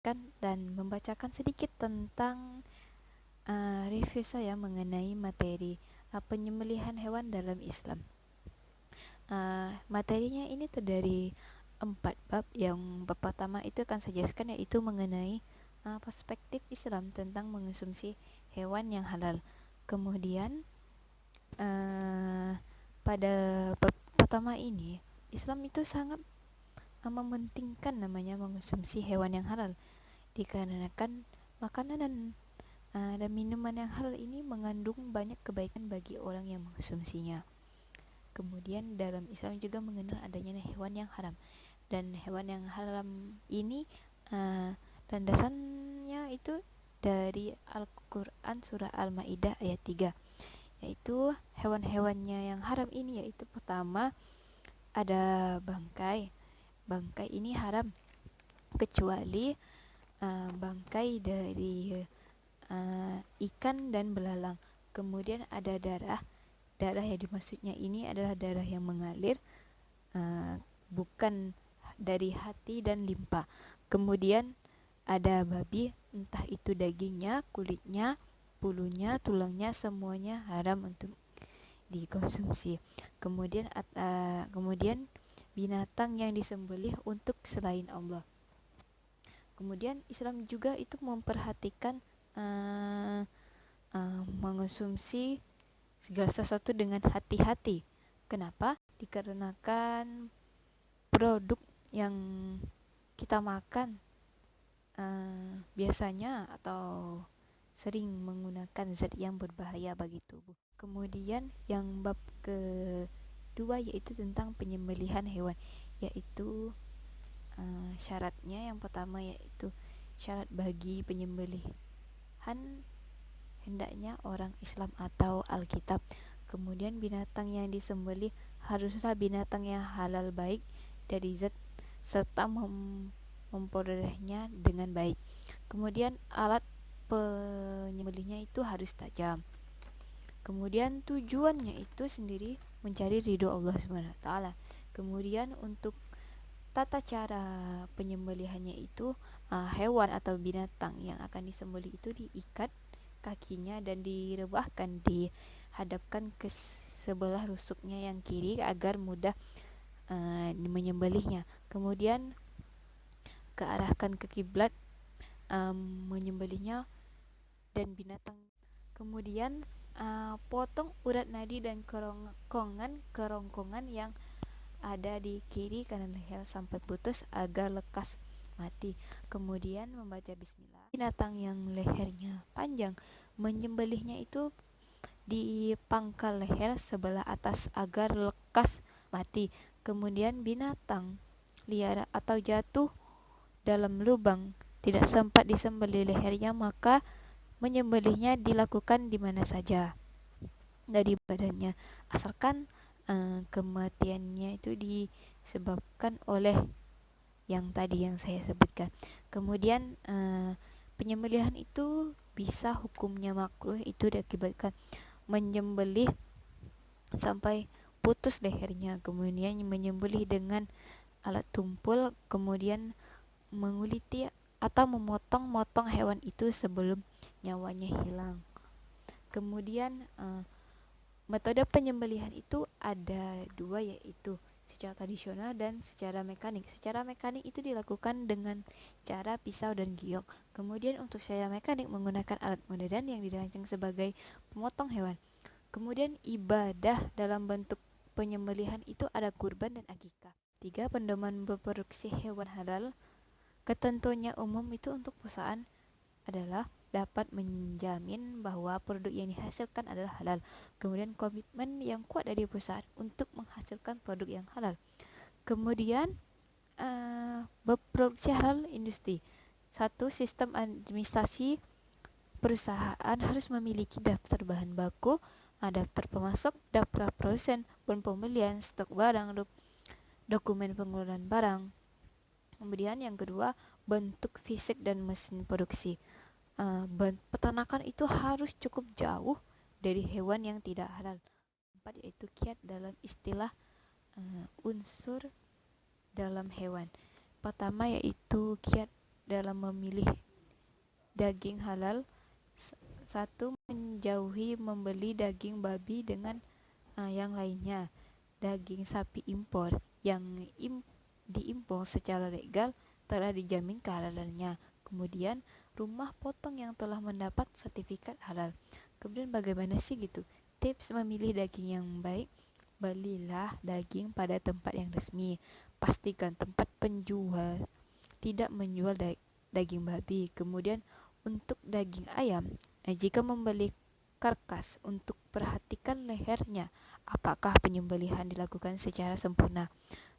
dan membacakan sedikit tentang review saya mengenai materi penyembelihan hewan dalam Islam. Materinya ini terdiri 4 bab. Yang bab pertama itu akan saya jelaskan, yaitu mengenai perspektif Islam tentang mengonsumsi hewan yang halal. Kemudian pada bab pertama ini, Islam itu sangat mementingkan namanya mengonsumsi hewan yang halal, dikarenakan makanan dan minuman yang halal ini mengandung banyak kebaikan bagi orang yang mengonsumsinya. Kemudian dalam Islam juga mengenal adanya hewan yang haram, dan hewan yang haram ini landasannya itu dari Al-Quran surah Al-Ma'idah ayat 3, yaitu hewan-hewannya yang haram ini, yaitu pertama ada bangkai. Bangkai ini haram kecuali bangkai dari ikan dan belalang. Kemudian ada darah. Darah yang dimaksudnya ini adalah darah yang mengalir, bukan dari hati dan limpa. Kemudian ada babi, entah itu dagingnya, kulitnya, bulunya, tulangnya, semuanya haram untuk dikonsumsi. Kemudian binatang yang disembelih untuk selain Allah. Kemudian Islam juga itu memperhatikan mengonsumsi segala sesuatu dengan hati-hati. Kenapa? Dikarenakan produk yang kita makan biasanya atau sering menggunakan zat yang berbahaya bagi tubuh. Kemudian yang bab kedua yaitu tentang penyembelihan hewan, yaitu syaratnya. Yang pertama yaitu syarat bagi penyembelihan hendaknya orang Islam atau Alkitab. Kemudian binatang yang disembelih haruslah binatang yang halal baik dari zat serta memperolehnya dengan baik. Kemudian alat penyembelihnya itu harus tajam. Kemudian tujuannya itu sendiri mencari ridho Allah SWT. Kemudian untuk tata cara penyembelihannya itu hewan atau binatang yang akan disembelih itu diikat kakinya dan direbahkan, dihadapkan ke sebelah rusuknya yang kiri agar mudah menyembelihnya. Kemudian kearahkan ke kiblat menyembelihnya dan binatang. Kemudian potong urat nadi dan kerongkongan yang ada di kiri kanan leher sampai putus agar lekas mati. Kemudian membaca bismillah. Binatang yang lehernya panjang, menyembelihnya itu di pangkal leher sebelah atas agar lekas mati. Kemudian binatang liar atau jatuh dalam lubang tidak sempat disembelih lehernya, maka menyembelihnya dilakukan di mana saja dari badannya, asalkan kematiannya itu disebabkan oleh yang tadi yang saya sebutkan. Kemudian penyembelihan itu bisa hukumnya makruh itu diakibatkan menyembelih sampai putus lehernya, kemudian menyembelih dengan alat tumpul, kemudian menguliti atau memotong-motong hewan itu sebelum nyawanya hilang. Kemudian metode penyembelihan itu ada dua, yaitu secara tradisional dan secara mekanik. Secara mekanik itu dilakukan dengan cara pisau dan giok. Kemudian untuk secara mekanik menggunakan alat modern yang dirancang sebagai pemotong hewan. Kemudian ibadah dalam bentuk penyembelihan itu ada kurban dan akikah. 3. Pedoman memproduksi hewan halal. Ketentuannya umum itu untuk perusahaan adalah dapat menjamin bahwa produk yang dihasilkan adalah halal. Kemudian komitmen yang kuat dari perusahaan untuk menghasilkan produk yang halal. Kemudian berproduksi halal industri. 1. Sistem administrasi perusahaan harus memiliki daftar bahan baku, daftar pemasok, daftar produsen, pembelian, stok barang, dokumen pengeluaran barang. Kemudian yang kedua, bentuk fisik dan mesin produksi. Peternakan itu harus cukup jauh dari hewan yang tidak halal. 4. Yaitu kiat dalam istilah unsur dalam hewan. Pertama yaitu kiat dalam memilih daging halal. Satu, menjauhi membeli daging babi dengan yang lainnya. Daging sapi impor yang diimpor secara legal telah dijamin kehalalannya. Kemudian rumah potong yang telah mendapat sertifikat halal. Kemudian bagaimana sih gitu tips memilih daging yang baik? Belilah daging pada tempat yang resmi. Pastikan tempat penjual tidak menjual daging babi. Kemudian untuk daging ayam, jika membeli karkas, untuk perhatikan lehernya, apakah penyembelihan dilakukan secara sempurna.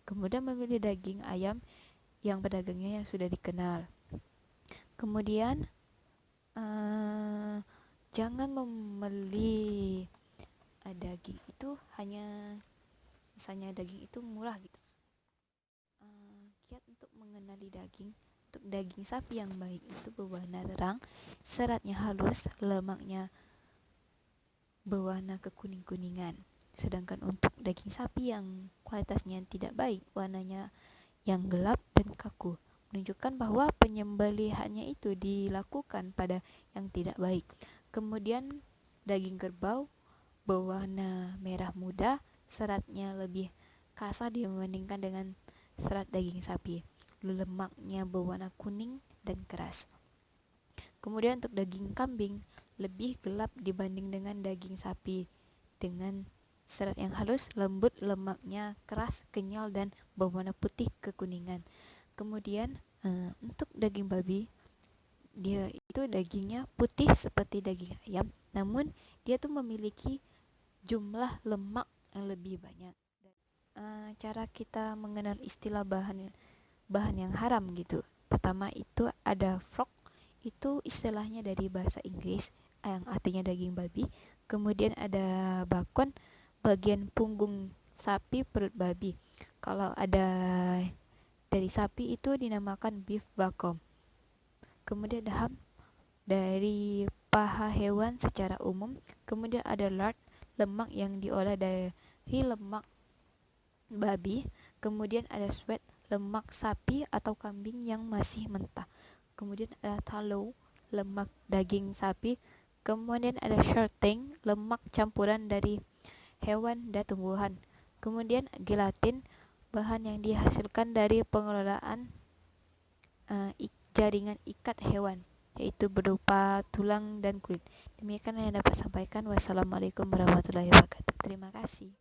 Kemudian memilih daging ayam yang pedagangnya yang sudah dikenal. Kemudian jangan membeli daging itu hanya misalnya daging itu murah gitu. Kiat untuk mengenali daging. Untuk daging sapi yang baik itu berwarna terang, seratnya halus, lemaknya berwarna kekuning-kuningan. Sedangkan untuk daging sapi yang kualitasnya tidak baik, warnanya yang gelap dan kaku, menunjukkan bahwa penyembelihannya itu dilakukan pada yang tidak baik. Kemudian daging kerbau berwarna merah muda, seratnya lebih kasar dibandingkan dengan serat daging sapi. Lemaknya berwarna kuning dan keras. Kemudian untuk daging kambing lebih gelap dibanding dengan daging sapi, dengan serat yang halus, lembut, lemaknya keras, kenyal, dan berwarna putih kekuningan. Kemudian untuk daging babi, dia itu dagingnya putih seperti daging ayam, namun dia tuh memiliki jumlah lemak yang lebih banyak. Cara kita mengenal istilah bahan yang haram gitu. Pertama itu ada frog, itu istilahnya dari bahasa Inggris yang artinya daging babi. Kemudian ada bakon, bagian punggung sapi, perut babi. Kalau ada dari sapi itu dinamakan beef bacon. Kemudian ada ham, dari paha hewan secara umum. Kemudian ada lard, lemak yang diolah dari lemak babi. Kemudian ada sweat, lemak sapi atau kambing yang masih mentah. Kemudian ada tallow, lemak daging sapi. Kemudian ada shortening, lemak campuran dari hewan dan tumbuhan. Kemudian gelatin, bahan yang dihasilkan dari pengelolaan jaringan ikat hewan, yaitu berupa tulang dan kulit. Demikian yang dapat sampaikan. Wassalamualaikum warahmatullahi wabarakatuh. Terima kasih.